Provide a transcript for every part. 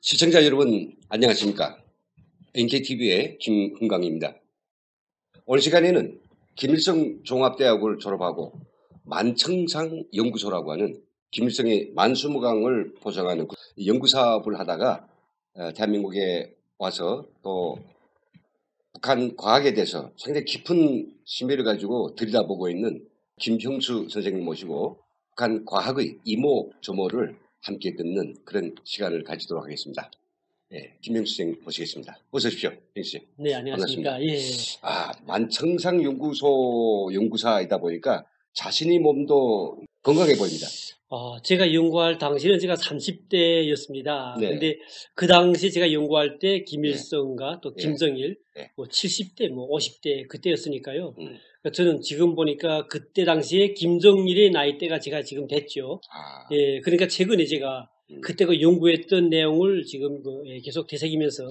시청자 여러분 안녕하십니까? NKTV의 김흥강입니다. 오늘 시간에는 김일성 종합대학을 졸업하고 만청산 연구소라고 하는 김일성의 만수무강을 보장하는 연구사업을 하다가 대한민국에 와서 또 북한 과학에 대해서 상당히 깊은 심의를 가지고 들여다보고 있는 김형수 선생님 모시고 북한 과학의 이모저모를 함께 듣는 그런 시간을 가지도록 하겠습니다. 예, 김형수 선생님 모시겠습니다. 어서 오십시오. 형수. 네, 안녕하십니까. 반갑습니다. 만청산 연구소 연구사이다 보니까 자신의 몸도 건강해 보입니다. 제가 연구할 당시는 제가 30대였습니다. 네. 근데 그 당시 제가 연구할 때 김일성과 또 네. 김정일, 네. 70대, 50대 그때였으니까요. 그러니까 저는 지금 보니까 그때 당시에 김정일의 나이대가 제가 지금 됐죠. 예, 그러니까 최근에 제가 그때 그 연구했던 내용을 지금 계속 되새기면서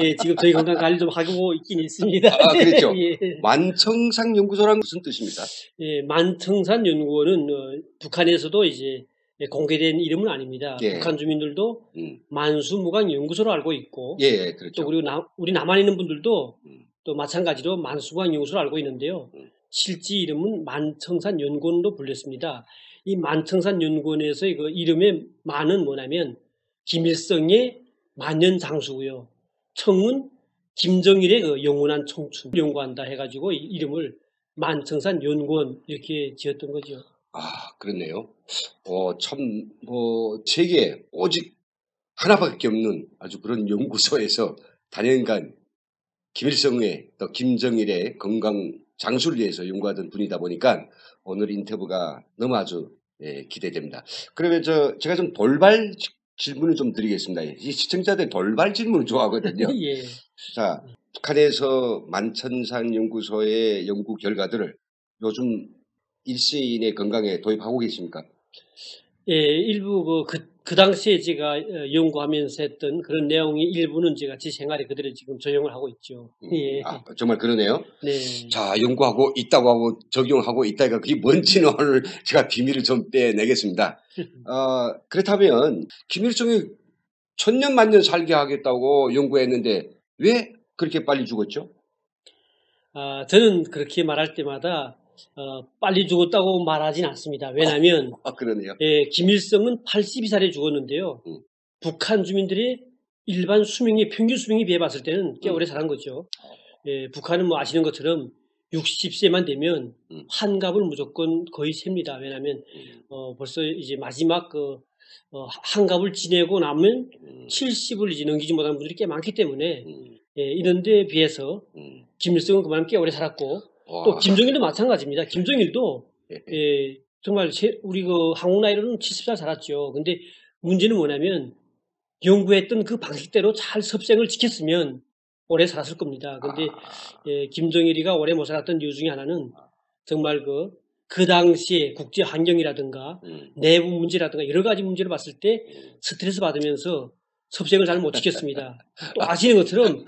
예, 지금 저희 건강 관리 좀 하고 있긴 있습니다. 그렇죠. 예. 만청산 연구소란 무슨 뜻입니까? 예, 만청산 연구원은 북한에서도 이제 공개된 이름은 아닙니다. 예. 북한 주민들도 만수무강 연구소로 알고 있고, 예, 그렇죠. 또 그리고 우리 남한에 있는 분들도 또 마찬가지로 만수무강 연구소로 알고 있는데요. 실제 이름은 만청산 연구원으로 불렸습니다. 이 만청산 연구원에서의 그 이름의 만은 뭐냐면 김일성의 만년장수고요. 청은 김정일의 그 영원한 청춘 연구한다 해가지고 이 이름을 만청산 연구원 이렇게 지었던 거죠. 그렇네요. 참, 세계에 오직 하나밖에 없는 아주 그런 연구소에서 단연간 김일성의 또 김정일의 건강 장수를 위해서 연구하던 분이다 보니까 오늘 인터뷰가 너무 아주 기대됩니다. 그러면 제가 좀 돌발 질문을 좀 드리겠습니다. 이 시청자들 돌발 질문을 좋아하거든요. 예. 자, 북한에서 만천산 연구소의 연구 결과들을 요즘 일시인의 건강에 도입하고 계십니까? 예, 일부 그 당시에 제가 연구하면서 했던 그런 내용의 일부는 제가 제 생활에 그대로 지금 적용을 하고 있죠. 예. 정말 그러네요. 네. 자, 연구하고 있다고 하고 적용하고 있다가 그게 뭔지는 오늘 제가 비밀을 좀 빼내겠습니다. 그렇다면 김일성이 천년 만년 살게 하겠다고 연구했는데 왜 그렇게 빨리 죽었죠? 저는 그렇게 말할 때마다 빨리 죽었다고 말하진 않습니다. 왜냐하면 그러네요. 김일성은 82살에 죽었는데요. 북한 주민들의 일반 수명이 평균 수명에 비해 봤을 때는 꽤 오래 살은 거죠. 북한은 뭐 아시는 것처럼 60세만 되면 환갑을 무조건 거의 셉니다. 왜냐하면 벌써 이제 마지막 환갑을 지내고 나면 70을 이제 넘기지 못하는 분들이 꽤 많기 때문에 이런 데에 비해서 김일성은 그만큼 꽤 오래 살았고 또 김정일도 마찬가지입니다. 김정일도 정말 우리 그 한국 나이로는 70살 살았죠. 근데 문제는 뭐냐면 연구했던 그 방식대로 잘 섭생을 지켰으면 오래 살았을 겁니다. 근데 김정일이가 오래 못 살았던 이유 중에 하나는 정말 그 당시에 국제 환경이라든가 내부 문제라든가 여러 가지 문제를 봤을 때 스트레스 받으면서 섭생을 잘 못 지켰습니다. 또 아시는 것처럼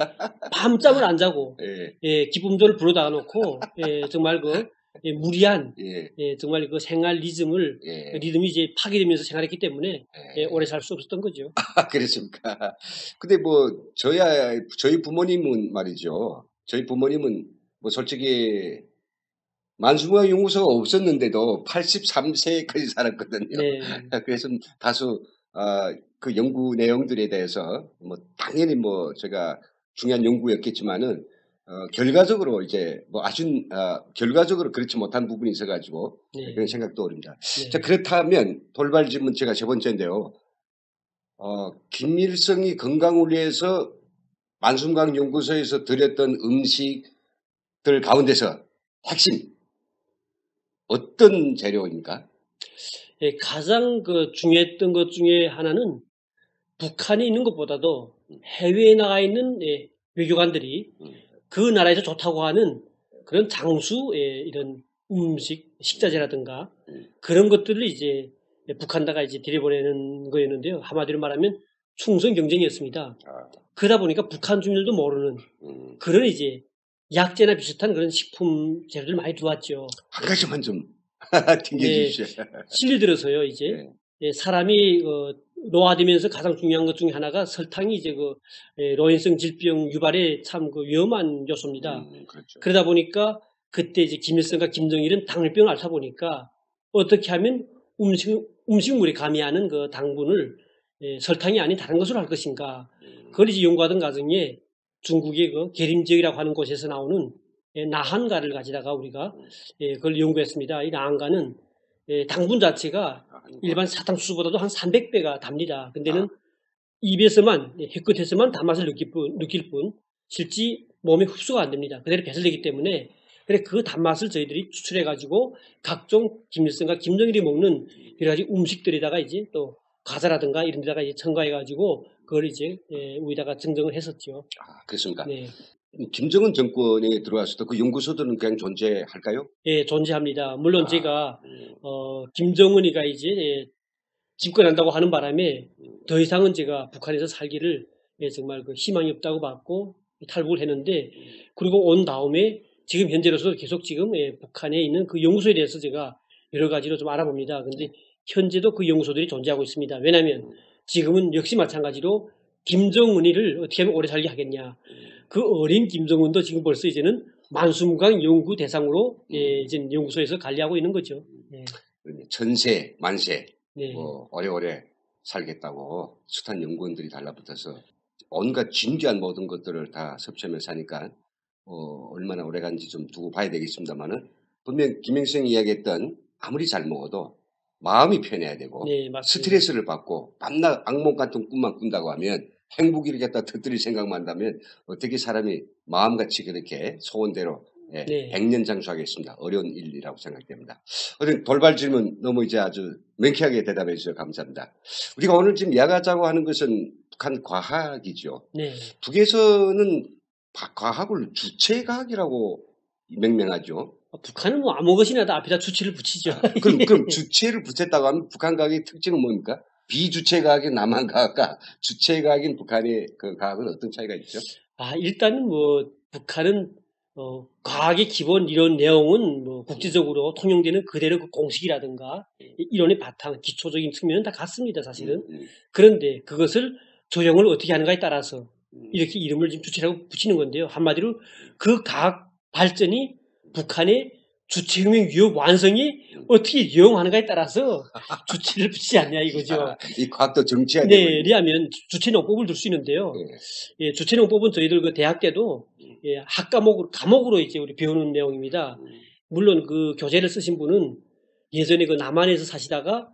밤잠을 안 자고 기쁨조를 불어다 놓고 정말 무리한 정말 그 생활 리듬이 이제 파괴되면서 생활했기 때문에 오래 살 수 없었던 거죠. 그렇습니까? 근데 저희 부모님은 말이죠. 저희 부모님은 솔직히 만수무강 연구소가 없었는데도 83세까지 살았거든요. 네. 그래서 다수 그 연구 내용들에 대해서 당연히 제가 중요한 연구였겠지만은 결과적으로 이제 결과적으로 그렇지 못한 부분이 있어가지고 그런 생각도 어립니다. 네. 자, 그렇다면 돌발 질문 제가 세 번째인데요. 김일성이 건강을 위해서 만수무강 연구소에서 드렸던 음식들 가운데서 핵심 어떤 재료입니까? 가장 중요했던 것 중에 하나는 북한에 있는 것보다도 해외에 나가 있는 외교관들이 그 나라에서 좋다고 하는 그런 장수 이런 식자재라든가 그런 것들을 이제 북한다가 이제 들여보내는 거였는데요. 한마디로 말하면 충성 경쟁이었습니다. 그러다 보니까 북한 주민들도 모르는 그런 이제 약재나 비슷한 그런 식품 재료를 많이 들어왔죠. 한 가지만 좀 튕겨주십시오. 실례 들어서요, 이제 사람이 노화되면서 가장 중요한 것 중에 하나가 설탕이 이제 노인성 질병 유발에 참 위험한 요소입니다. 그렇죠. 그러다 보니까 그때 이제 김일성과 김정일은 당뇨병을 앓다 보니까 어떻게 하면 음식물에 가미하는 그 당분을 설탕이 아닌 다른 것으로 할 것인가. 그걸 이제 연구하던 과정에 중국의 그 계림지역이라고 하는 곳에서 나오는 나한가를 가지다가 우리가 그걸 연구했습니다. 이 나한가는 당분 자체가 일반 사탕수수보다도 한 300배가 답니다. 근데는 입에서만, 혀끝에서만 단맛을 느낄 뿐 실제 몸에 흡수가 안 됩니다. 그대로 배설되기 때문에 그래 그 단맛을 저희들이 추출해 가지고 각종 김일성과 김정일이 먹는 여러 가지 음식들에다가 이제 또 과자라든가 이런 데다가 이제 첨가해 가지고 그걸 이제 위에다가 증정을 했었죠. 그렇습니까? 네. 김정은 정권에 들어왔을 때 그 연구소들은 그냥 존재할까요? 예, 존재합니다. 물론 제가 김정은이가 이제 집권한다고 하는 바람에 더 이상은 제가 북한에서 살기를 정말 희망이 없다고 봤고 탈북을 했는데 그리고 온 다음에 지금 현재로서 계속 지금 북한에 있는 그 연구소에 대해서 제가 여러 가지로 좀 알아봅니다. 근데 현재도 그 연구소들이 존재하고 있습니다. 왜냐하면 지금은 역시 마찬가지로 김정은이를 어떻게 하면 오래 살게 하겠냐. 그 어린 김정은도 지금 벌써 이제는 만수무강 연구 대상으로 이제 연구소에서 관리하고 있는 거죠. 네. 전세, 만세, 네. 오래오래 살겠다고 숱한 연구원들이 달라붙어서 온갖 진귀한 모든 것들을 다 섭취하며 사니까 얼마나 오래 간지 좀 두고 봐야 되겠습니다만은 분명 김영성이 이야기했던 아무리 잘 먹어도 마음이 편해야 되고 네, 맞습니다. 스트레스를 받고 밤낮 악몽 같은 꿈만 꾼다고 하면 행복을 갖다 터뜨릴 생각만 한다면 어떻게 사람이 마음같이 그렇게 소원대로 네. 백년장수하겠습니다. 어려운 일이라고 생각됩니다. 어떤 돌발 질문 너무 이제 아주 명쾌하게 대답해 주셔서 감사합니다. 우리가 오늘 지금 이야기하자고 하는 것은 북한 과학이죠. 네. 북에서는 과학을 주체과학이라고 명명하죠. 북한은 뭐 아무 것이나 다 앞에다 주체를 붙이죠. 그럼 주체를 붙였다고 하면 북한 과학의 특징은 뭡니까? 비주체과학인 남한 과학과 주체과학인 북한의 그 과학은 어떤 차이가 있죠? 일단은 뭐 북한은 과학의 기본 이론 내용은 뭐 국제적으로 통용되는 그대로 그 공식이라든가 이론의 바탕, 기초적인 측면은 다 같습니다, 사실은. 그런데 그것을 조형을 어떻게 하는가에 따라서 이렇게 이름을 지금 주체라고 붙이는 건데요. 한마디로 그 과학 발전이 북한의 주체혁명 위협 완성이 어떻게 이용하는가에 따라서 주체를 붙이지 않냐 이거죠. 이 과학도 정치해야 네, 되고. 왜냐하면 주체농법을 둘 수 있는데요. 네. 주체농법은 저희들 그 대학 때도 과목으로 이제 우리 배우는 내용입니다. 물론 그 교재를 쓰신 분은 예전에 그 남한에서 사시다가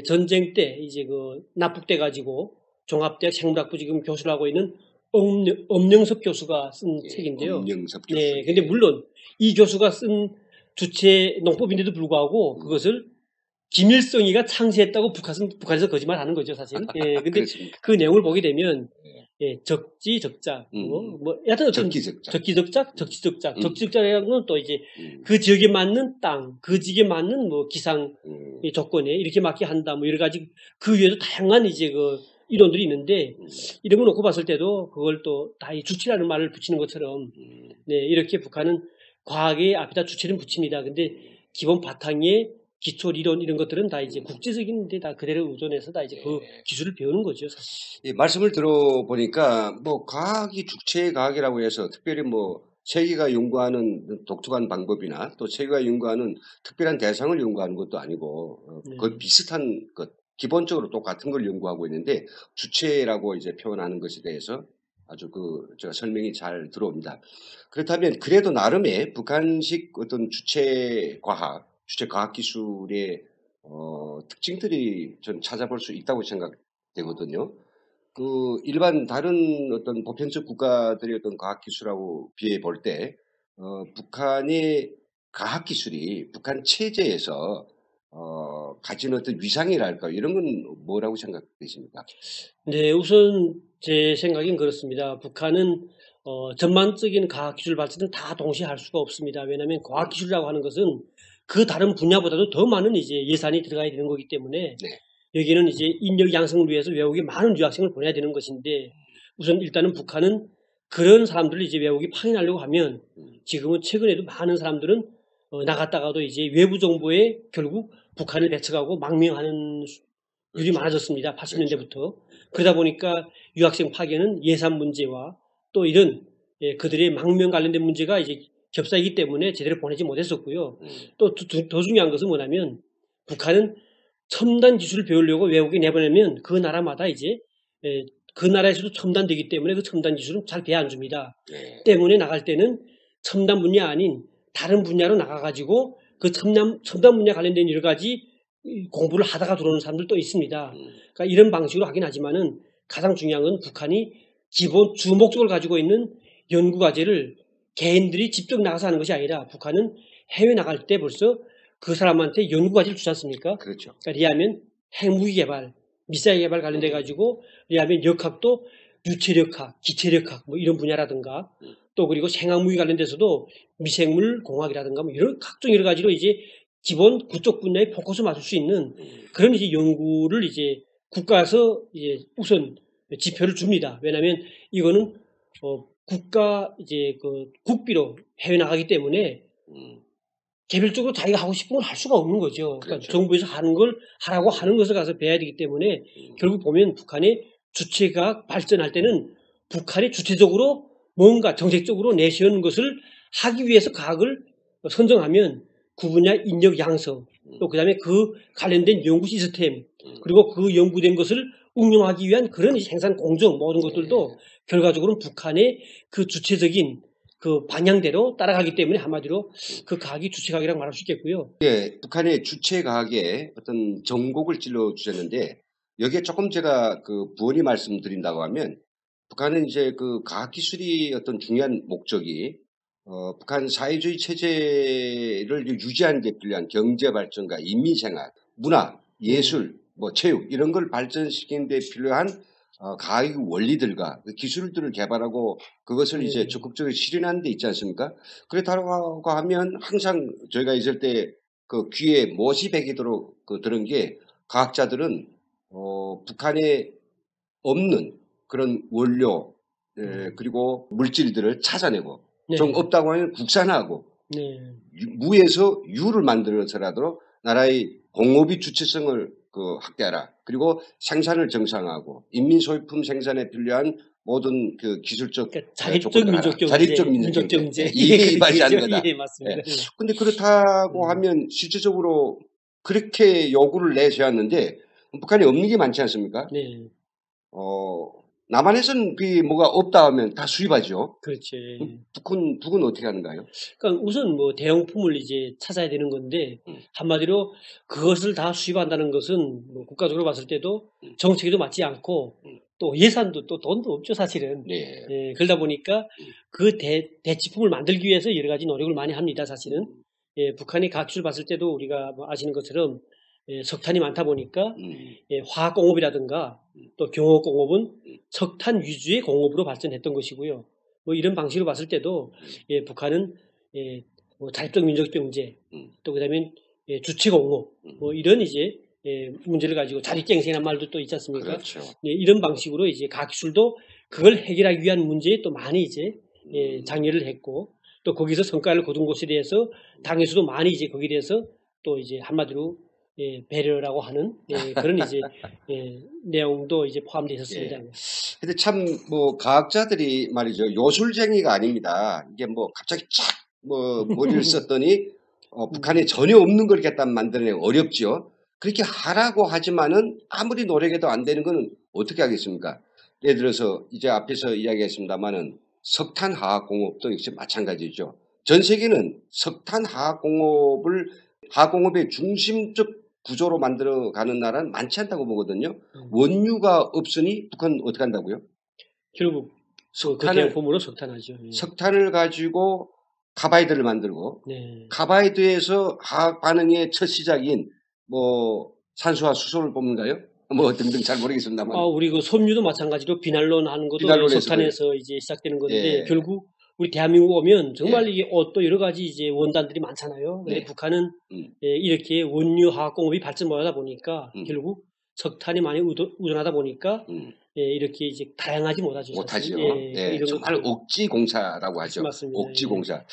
전쟁 때 이제 납북돼 가지고 종합대학 생물학부 지금 교수를 하고 있는 엄영섭 교수가 쓴 책인데요. 엄영섭 교수. 네, 근데 물론 이 교수가 쓴 주체 농법인데도 불구하고 그것을 김일성이가 창시했다고 북한에서 거짓말하는 거죠, 사실. 근데 그 내용을 보게 되면 적지적작, 여하튼 어떤 적지적작, 적지적작이라는 건 또 이제 그 지역에 맞는 땅, 그 지역에 맞는 뭐 기상 조건에 이렇게 맞게 한다, 뭐 여러 가지 그 외에도 다양한 이제 이론들이 있는데 이런 거 놓고 봤을 때도 그걸 또 다 이 주체라는 말을 붙이는 것처럼 이렇게 북한은 과학의 앞에다 주체를 붙입니다. 근데 기본 바탕에 기초 리론 이런 것들은 다 이제 국제적인 데 다 그대로 의존해서 다 이제 그 기술을 배우는 거죠, 사실. 예, 말씀을 들어보니까 뭐 과학이 주체 과학이라고 해서 특별히 뭐 세계가 연구하는 독특한 방법이나 또 세계가 연구하는 특별한 대상을 연구하는 것도 아니고 거의 비슷한 것, 기본적으로 똑같은 걸 연구하고 있는데 주체라고 이제 표현하는 것에 대해서 아주 제가 설명이 잘 들어옵니다. 그렇다면 그래도 나름의 북한식 어떤 주체 과학 기술의 특징들이 전 찾아볼 수 있다고 생각되거든요. 일반 다른 어떤 보편적 국가들의 어떤 과학 기술하고 비해 볼 때 북한의 과학 기술이 북한 체제에서 가진 어떤 위상이랄까 이런 건 뭐라고 생각되십니까? 네, 우선 제 생각엔 그렇습니다. 북한은 전반적인 과학 기술 발전을 다 동시에 할 수가 없습니다. 왜냐하면 과학 기술이라고 하는 것은 그 다른 분야보다도 더 많은 이제 예산이 들어가야 되는 거기 때문에 여기는 이제 인력 양성을 위해서 외국에 많은 유학생을 보내야 되는 것인데 우선 일단은 북한은 그런 사람들을 이제 외국에 파견하려고 하면 지금은 최근에도 많은 사람들은 나갔다가도 이제 외부 정보에 결국 북한을 배척하고 망명하는 율이 그렇죠. 많아졌습니다. 그렇죠. 80년대부터. 그러다 보니까 유학생 파견은 예산 문제와 또 이런 그들의 망명 관련된 문제가 이제 겹사이기 때문에 제대로 보내지 못했었고요. 또 더 중요한 것은 뭐냐면 북한은 첨단 기술을 배우려고 외국에 내보내면 그 나라마다 이제 그 나라에서도 첨단되기 때문에 그 첨단 기술은 잘 배 안 줍니다. 네. 때문에 나갈 때는 첨단 분야 아닌 다른 분야로 나가가지고 그 첨단 분야 관련된 여러 가지 공부를 하다가 들어오는 사람들도 있습니다. 그러니까 이런 방식으로 하긴 하지만은 가장 중요한 건 북한이 기본 주목적으로 가지고 있는 연구 과제를 개인들이 직접 나가서 하는 것이 아니라 북한은 해외 나갈 때 벌써 그 사람한테 연구 과제를 주지 않습니까? 그렇죠. 그러니까 리하면 핵무기 개발, 미사일 개발 관련돼 가지고 리하면 역학도 유체력학, 기체력학 뭐 이런 분야라든가 또 그리고 생화무기 관련돼서도 미생물 공학이라든가 뭐 이런 각종 여러 가지로 이제 기본 그쪽 분야에 포커스 맞출 수 있는 그런 이제 연구를 이제 국가에서 이제 우선 지표를 줍니다. 왜냐하면 이거는 국가 이제 그 국비로 해외 나가기 때문에 개별적으로 자기가 하고 싶은 걸 할 수가 없는 거죠. 그러니까 그렇죠. 정부에서 하는 걸 하라고 하는 것을 가서 배워야 되기 때문에 결국 보면 북한의 주체가 발전할 때는 북한이 주체적으로 뭔가 정책적으로 내세우는 것을 하기 위해서 과학을 선정하면 그 분야 인력 양성 또 그다음에 그 관련된 연구 시스템 그리고 그 연구된 것을 응용하기 위한 그런 생산 공정 모든 것들도 결과적으로는 북한의 그 주체적인 그 방향대로 따라가기 때문에 한마디로 그 과학이 주체과학이라고 말할 수 있겠고요. 예, 북한의 주체 과학에 어떤 전곡을 찔러 주셨는데 여기에 조금 제가 그 부언이 말씀드린다고 하면 북한은 이제 그 과학 기술이 어떤 중요한 목적이 북한 사회주의 체제를 유지하는 데 필요한 경제 발전과 인민 생활, 문화, 예술, 뭐 체육 이런 걸 발전시키는 데 필요한 과학의 원리들과 그 기술들을 개발하고 그것을 이제 적극적으로 실현하는 데 있지 않습니까? 그렇다고 하면 항상 저희가 있을 때 그 귀에 못이 베기도록 그 들은 게 과학자들은 북한에 없는 그런 원료 그리고 물질들을 찾아내고 좀 없다고 하면 국산화하고 무에서 유를 만들어서라도 나라의 공업의 주체성을 그 확대하라. 그리고 생산을 정상화하고 인민 소유품 생산에 필요한 모든 그 기술적 그러니까 자립적 조건을 하라. 민족 경제, 자립적 민족 경제. 이게 발휘하는 거다. 예, 맞습니다. 근데 그렇다고 하면 실질적으로 그렇게 요구를 내세웠는데 북한에 없는 게 많지 않습니까? 네, 남한에서는 그게 뭐가 없다 하면 다 수입하죠. 그렇지. 북은 어떻게 하는가요? 그러니까 우선 뭐 대용품을 이제 찾아야 되는 건데 한마디로 그것을 다 수입한다는 것은 뭐 국가적으로 봤을 때도 정책에도 맞지 않고 또 예산도 또 돈도 없죠 사실은. 네. 예, 그러다 보니까 그 대치품을 만들기 위해서 여러 가지 노력을 많이 합니다 사실은. 예, 북한의 과학기술 봤을 때도 우리가 뭐 아시는 것처럼 석탄이 많다 보니까 화학공업이라든가 또 경호공업은 석탄 위주의 공업으로 발전했던 것이고요. 뭐 이런 방식으로 봤을 때도 북한은 뭐 자립적 민족 경제 또 그다음에 주체공업 뭐 이런 이제 문제를 가지고 자립갱생이라는 말도 또 있지 않습니까? 그렇죠. 이런 방식으로 이제 과학기술도 그걸 해결하기 위한 문제에 또 많이 이제 장려를 했고 또 거기서 성과를 거둔 것에 대해서 당에서도 많이 이제 거기에 대해서 또 이제 한마디로 배려라고 하는 그런 이제 내용도 이제 포함되어 있었습니다. 근데 참 뭐 과학자들이 말이죠 요술쟁이가 아닙니다. 이게 뭐 갑자기 쫙 뭐 머리를 썼더니 북한에 전혀 없는 걸 갖다 만들어내기 어렵죠. 그렇게 하라고 하지만은 아무리 노력해도 안 되는 건 어떻게 하겠습니까? 예를 들어서 이제 앞에서 이야기했습니다만은 석탄화학공업도 역시 마찬가지죠. 전 세계는 석탄화학공업을 화공업의 중심적 구조로 만들어가는 나라는 많지 않다고 보거든요. 원유가 없으니 북한은 어떻게 한다고요? 결국 대용품으로 석탄하죠. 석탄을 가지고 카바이드를 만들고 카바이드에서 화학 반응의 첫 시작인 뭐 산소와 수소를 뽑는가요? 뭐 등등 잘 모르겠습니다만. 우리 그 섬유도 마찬가지로 비난론 하는 것도 석탄에서 이제 시작되는 건데 결국 우리 대한민국 오면 정말 이게 또 여러 가지 이제 원단들이 많잖아요. 근데 북한은 이렇게 원유 화학 공업이 발전하다 보니까 결국 석탄이 많이 우전하다 보니까 이렇게 이제 다양하지 못하죠. 못하죠. 이런 정말 억지 공사라고 하죠. 맞습니다. 억지 공사.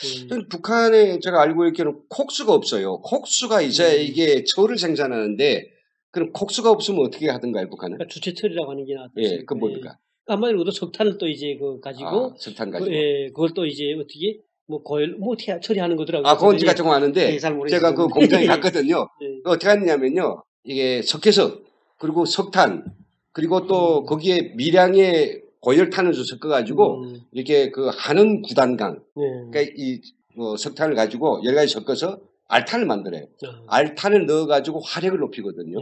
북한에 제가 알고 있기로는 콕수가 없어요. 콕수가 있어야 이게 철을 생산하는데 그럼 콕수가 없으면 어떻게 하던가요, 북한은? 그러니까 주체처리라고 하는 게 나왔죠. 예, 그건 뭡니까? 한마디로 석탄을 또 이제 가지고 석탄 가지고. 그걸 또 이제 어떻게 뭐 고열 뭐 어떻게 처리하는 거더라고요. 그건 제가 조금 아는데 잘 제가 그 모르겠어요. 공장에 갔거든요. 네. 어떻게 하느냐면요. 이게 석회석 그리고 석탄 그리고 또 거기에 미량의 고열탄을 좀 섞어가지고 이렇게 그 하는 구단강 그러니까 이 석탄을 가지고 여러 가지 섞어서 알탄을 만들어요. 알탄을 넣어가지고 화력을 높이거든요.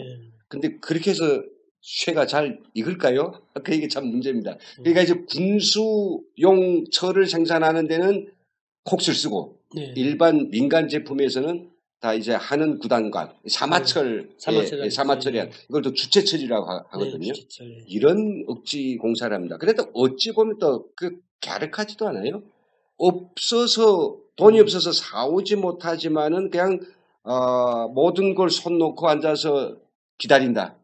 근데 그렇게 해서 쇠가 잘 익을까요? 그게 참 문제입니다. 그러니까 이제 군수용 철을 생산하는 데는 콕스를 쓰고 일반 민간 제품에서는 다 이제 하는 구단관 사마철이야. 이걸 또 주체철이라고 하거든요. 주체철. 이런 억지 공사를 합니다. 그래도 어찌 보면 또 그 갸륵하지도 않아요. 없어서 돈이 없어서 사오지 못하지만은 그냥 모든 걸 손 놓고 앉아서 기다린다.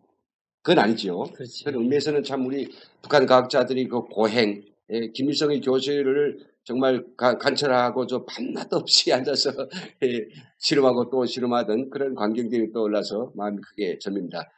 그건 아니지요. 그런 의미에서는 참 우리 북한 과학자들이 그 고행, 김일성의 교실을 정말 관찰하고 저 밤낮 없이 앉아서 실험하고 또 실험하던 그런 광경들이 떠올라서 마음이 크게 접니다.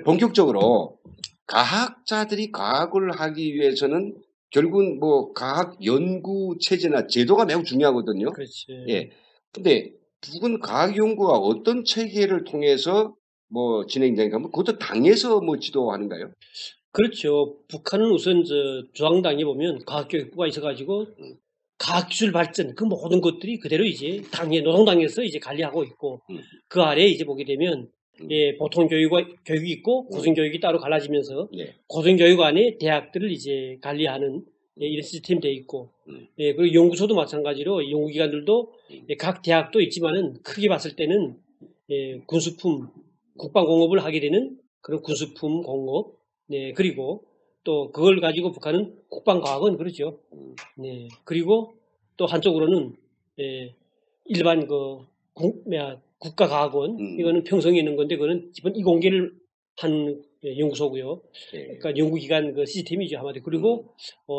본격적으로 과학자들이 과학을 하기 위해서는 결국은 뭐 과학 연구 체제나 제도가 매우 중요하거든요. 그렇지. 예. 근데 북은 과학 연구가 어떤 체계를 통해서 뭐 진행되니까 그것도 당에서 뭐 지도하는가요? 그렇죠. 북한은 우선 중앙당에 보면 과학교육부가 있어가지고 과학기술 발전 그 모든 것들이 그대로 이제 당의 노동당에서 이제 관리하고 있고 그 아래 이제 보게 되면 보통 교육이 있고 고등교육이 따로 갈라지면서 고등교육 안에 대학들을 이제 관리하는 이런 시스템이 돼 있고 그리고 연구소도 마찬가지로 연구기관들도 각 대학도 있지만은 크게 봤을 때는 군수품 국방공업을 하게 되는 그런 군수품 공업 그리고 또 그걸 가지고 북한은 국방과학은 그러죠. 그리고 또 한쪽으로는 일반 국가과학원 이거는 평성에 있는 건데 그거는 기본 이공계를 한 연구소고요. 그러니까 연구기관 그 시스템이죠 한마디로. 그리고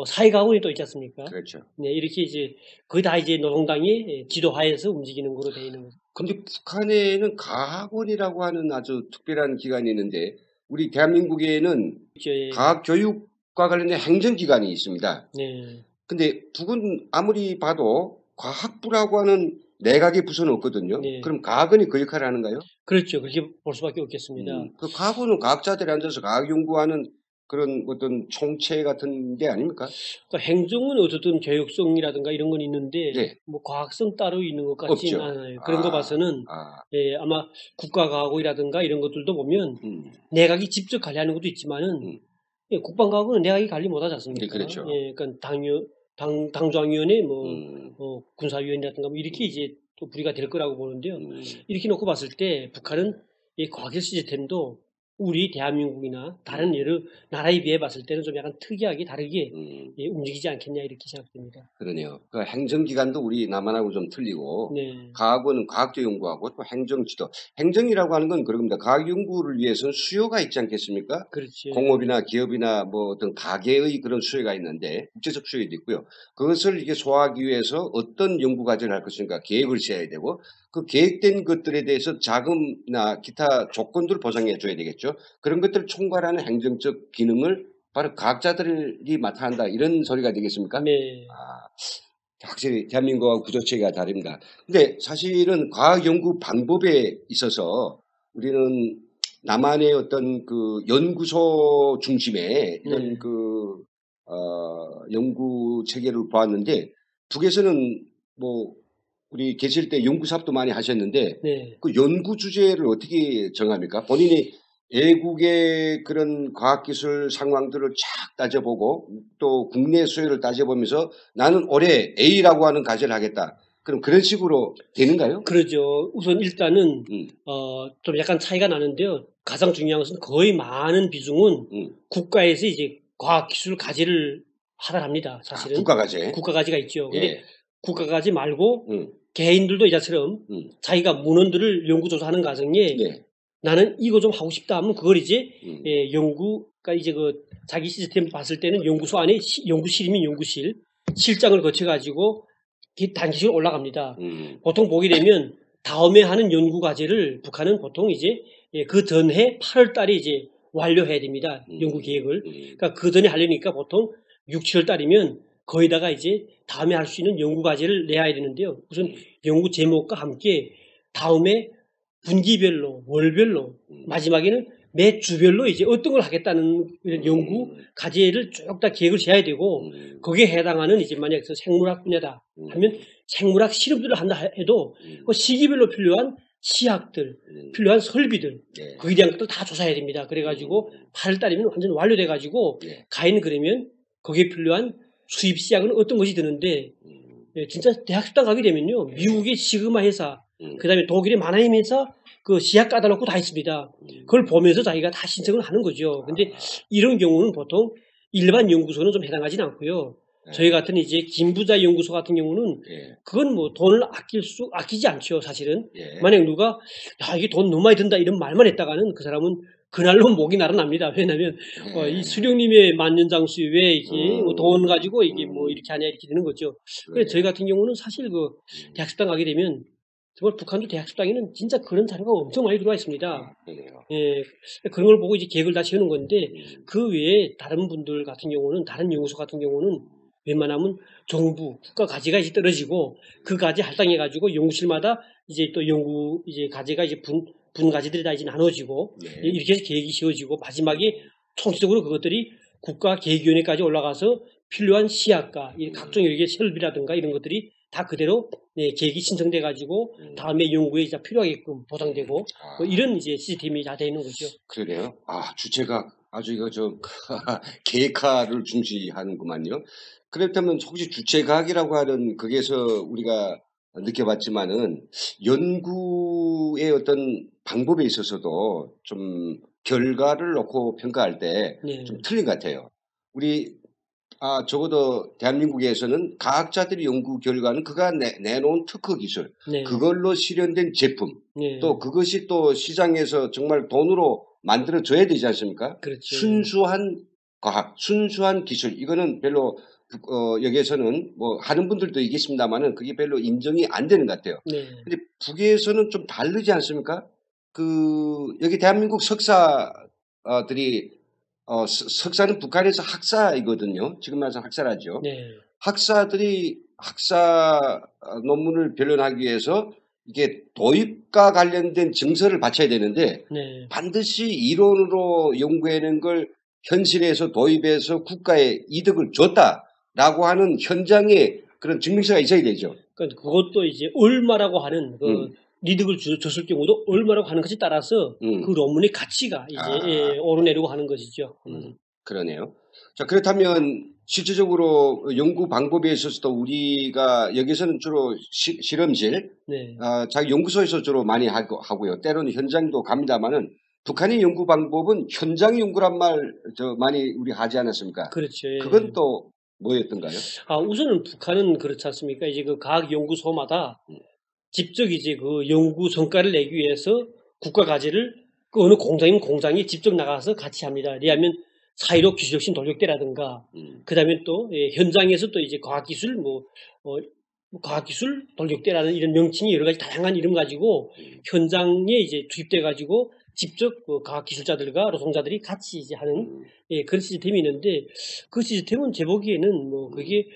사회과학원이 또 있지 않습니까? 그렇죠. 이렇게 이제 거의 다 이제 노동당이 지도하에서 움직이는 거로 되어 있는 거죠. 근데 북한에는 과학원이라고 하는 아주 특별한 기관이 있는데 우리 대한민국에는 과학교육과 관련된 행정기관이 있습니다. 근데 북은 아무리 봐도 과학부라고 하는 내각의 부서는 없거든요. 그럼 과학원이 그 역할을 하는가요? 그렇죠. 그렇게 볼 수밖에 없겠습니다. 그 과학원은 과학자들이 앉아서 과학 연구하는 그런 어떤 총체 같은 게 아닙니까? 그러니까 행정은 어쨌든 교육성이라든가 이런 건 있는데 뭐 과학성 따로 있는 것 같지는 않아요. 그런 거 봐서는 아마 국가과학원이라든가 이런 것들도 보면 내각이 직접 관리하는 것도 있지만은 국방과학원은 내각이 관리 못하지 않습니까? 그렇죠. 그러니까 당조항위원회 군사위원이라든가 뭐 이렇게 이제 또 부리가 될 거라고 보는데요. 이렇게 놓고 봤을 때 북한은 이 과학기술 시스템도 우리 대한민국이나 다른 여러 나라에 비해 봤을 때는 좀 약간 특이하게 다르게 움직이지 않겠냐 이렇게 생각됩니다. 그러네요. 그 행정기관도 우리 남한하고 좀 틀리고 과학원은 과학적 연구하고 또 행정지도. 행정이라고 하는 건 그런 겁니다. 과학 연구를 위해서는 수요가 있지 않겠습니까? 그렇지. 공업이나 기업이나 뭐 어떤 가계의 그런 수요가 있는데 국제적 수요도 있고요. 그것을 이게 소화하기 위해서 어떤 연구 과제를 할 것인가 계획을 세워야 되고 그 계획된 것들에 대해서 자금이나 기타 조건들을 보장해 줘야 되겠죠. 그런 것들을 총괄하는 행정적 기능을 바로 과학자들이 맡아 한다. 이런 소리가 되겠습니까? 네. 확실히 대한민국하고 구조체계가 다릅니다. 근데 사실은 과학 연구 방법에 있어서 우리는 남한의 어떤 그 연구소 중심의 이런 연구 체계를 보았는데 북에서는 뭐 우리 계실 때 연구 사업도 많이 하셨는데 그 연구 주제를 어떻게 정합니까? 본인이 외국의 그런 과학기술 상황들을 쫙 따져보고 또 국내 수요를 따져보면서 나는 올해 A라고 하는 과제를 하겠다. 그럼 그런 식으로 되는가요? 그러죠. 우선 일단은 좀 약간 차이가 나는데요. 가장 중요한 것은 거의 많은 비중은 국가에서 이제 과학기술 과제를 하달합니다. 사실은. 국가과제. 국가과제가 있죠. 근데 국가과제 말고 개인들도 이자처럼 자기가 문헌들을 연구조사하는 과정에 나는 이거 좀 하고 싶다 하면 그걸 이제 연구가 이제 그 자기 시스템 봤을 때는 연구소 안에 연구실이면 연구실 실장을 거쳐가지고 단계식으로 올라갑니다. 보통 보게 되면 다음에 하는 연구 과제를 북한은 보통 이제 예, 그 전해 8월 달에 이제 완료해야 됩니다. 연구 계획을. 그러니까 그 전에 하려니까 보통 6, 7월 달이면 거기다가 이제 다음에 할 수 있는 연구 과제를 내야 되는데요. 우선 연구 제목과 함께 다음에 분기별로, 월별로, 마지막에는 매 주별로 이제 어떤 걸 하겠다는 이런 연구 과제를 쭉 다 계획을 세워야 되고, 거기에 해당하는 이제 만약 생물학 분야다 하면 생물학 실험들을 한다 해도 그 시기별로 필요한 시약들, 필요한 설비들, 네. 거기에 대한 것들 다 조사해야 됩니다. 그래가지고 8월 달이면 완전 완료돼가지고 네. 가인 그러면 거기에 필요한 수입 시약은 어떤 것이 드는데, 예, 진짜 대학 수당 가게 되면요, 미국의 시그마 회사, 그다음에 독일의 마나임 회사 그 시약 까다롭고 다 있습니다. 그걸 보면서 자기가 다 신청을 하는 거죠. 근데 이런 경우는 보통 일반 연구소는 좀 해당하지는 않고요. 저희 같은 이제 김부자 연구소 같은 경우는 예. 그건 뭐 돈을 아끼지 않죠, 사실은. 예. 만약 누가 야 이게 돈 너무 많이 든다 이런 말만 했다가는 그 사람은 그날로 목이 날아납니다. 왜냐하면 이 수령님의 만년장수 왜 이게 뭐돈 가지고 이게 뭐 이렇게 하냐 이렇게 되는 거죠. 그래서 저희 같은 경우는 사실 그 대학습당 가게 되면 정말 북한도 대학습당에는 진짜 그런 자료가 엄청 많이 들어와 있습니다. 그래요. 예, 그런 걸 보고 이제 계획을 다 세우는 건데 그 외에 다른 분들 같은 경우는 다른 연구소 같은 경우는 웬만하면 정부 국가 과제가 이제 떨어지고 그 과제 할당해 가지고 연구실마다 이제 또 연구 이제 과제가 이제 분 과제들이 다 이제 나눠지고 네. 이렇게 해서 계획이 세워지고 마지막에 총체적으로 그것들이 국가 계획위원회까지 올라가서 필요한 시약과 이 각종 여기에 설비라든가 이런 것들이 다 그대로 네, 계획이 신청돼 가지고 다음에 연구에 이제 필요하게끔 보상되고 뭐 이런 이제 시스템이 다 되어 있는 거죠. 그래요? 주체가 아주 이거 계획화를 중시하는구만요. 그렇다면 혹시 주체과학이라고 하는 거기에서 우리가 느껴봤지만은 연구의 어떤 방법에 있어서도 좀 결과를 놓고 평가할 때 네. 좀 틀린 것 같아요. 우리 적어도 대한민국에서는 과학자들의 연구 결과는 그가 내놓은 특허 기술, 네. 그걸로 실현된 제품, 네. 또 그것이 또 시장에서 정말 돈으로 만들어져야 되지 않습니까? 그렇죠. 순수한 과학, 순수한 기술, 이거는 별로 여기에서는 뭐 하는 분들도 있겠습니다만은 그게 별로 인정이 안 되는 것 같아요. 네. 근데 북에서는 좀 다르지 않습니까? 여기 대한민국 석사들이 석사는 북한에서 학사이거든요. 지금 말해서 학사라죠. 네. 학사들이 학사 논문을 변론하기 위해서 이게 도입과 관련된 증서를 바쳐야 되는데 네. 반드시 이론으로 연구해낸 걸 현실에서 도입해서 국가에 이득을 줬다라고 하는 현장에 그런 증명서가 있어야 되죠. 그러니까 그것도 이제 얼마라고 하는 그 이득을 줬을 경우도 얼마라고 하는 것에 따라서 그 논문의 가치가 이제 오르내리고 하는 것이죠. 그러네요. 자, 그렇다면 실질적으로 연구 방법에 있어서도 우리가 여기서는 주로 실험실, 네. 자기 연구소에서 주로 많이 하고요. 때로는 현장도 갑니다만은 북한의 연구 방법은 현장 연구란 말 많이 우리 하지 않았습니까? 그렇죠. 예. 그건 또 뭐였던가요? 우선은 북한은 그렇지 않습니까? 이제 그 각 연구소마다 직접 이제 그 연구 성과를 내기 위해서 국가 과제를 그 어느 공장이면 공장이 직접 나가서 같이 합니다. 왜냐하면 사회로 기술혁신 돌격대라든가 그다음에 또 현장에서 또 이제 과학기술 과학기술 돌격대라는 이런 명칭이 여러 가지 다양한 이름 가지고 현장에 이제 투입돼 가지고 직접 그 과학기술자들과 노동자들이 같이 이제 하는 그런 시스템이 있는데 그 시스템은 제 보기에는 뭐 그게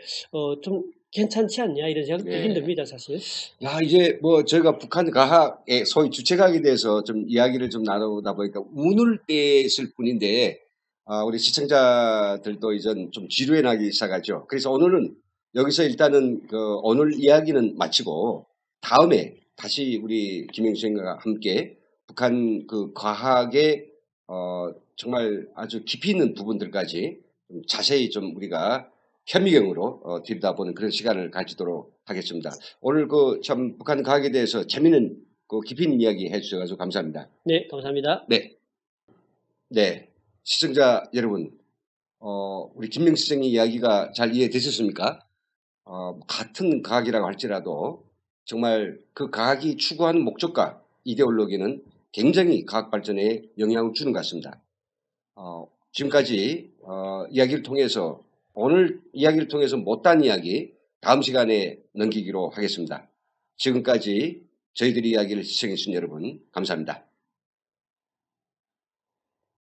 좀 괜찮지 않냐 이런 생각이 들긴 듭니다, 사실. 야, 이제 뭐 저희가 북한 과학의 소위 주체과학에 대해서 좀 이야기를 좀 나누다 보니까 운을 떼실 뿐인데 우리 시청자들도 이제 좀 지루해 나기 시작하죠. 그래서 오늘은 여기서 일단은 오늘 이야기는 마치고 다음에 다시 우리 김영수 선생님과 함께 북한 그 과학의 정말 아주 깊이 있는 부분들까지 좀 자세히 좀 우리가 현미경으로 들여다보는 그런 시간을 가지도록 하겠습니다. 오늘 참 북한 과학에 대해서 재미있는 깊이 있는 이야기 해주셔서 감사합니다. 네, 감사합니다. 네. 시청자 여러분, 우리 김명수 선생님 이야기가 잘 이해되셨습니까? 같은 과학이라고 할지라도 정말 그 과학이 추구하는 목적과 이데올로기는 굉장히 과학 발전에 영향을 주는 것 같습니다. 지금까지 이야기를 통해서 오늘 이야기를 통해서 못한 이야기 다음 시간에 넘기기로 하겠습니다. 지금까지 저희들이 이야기를 시청해 주신 여러분 감사합니다.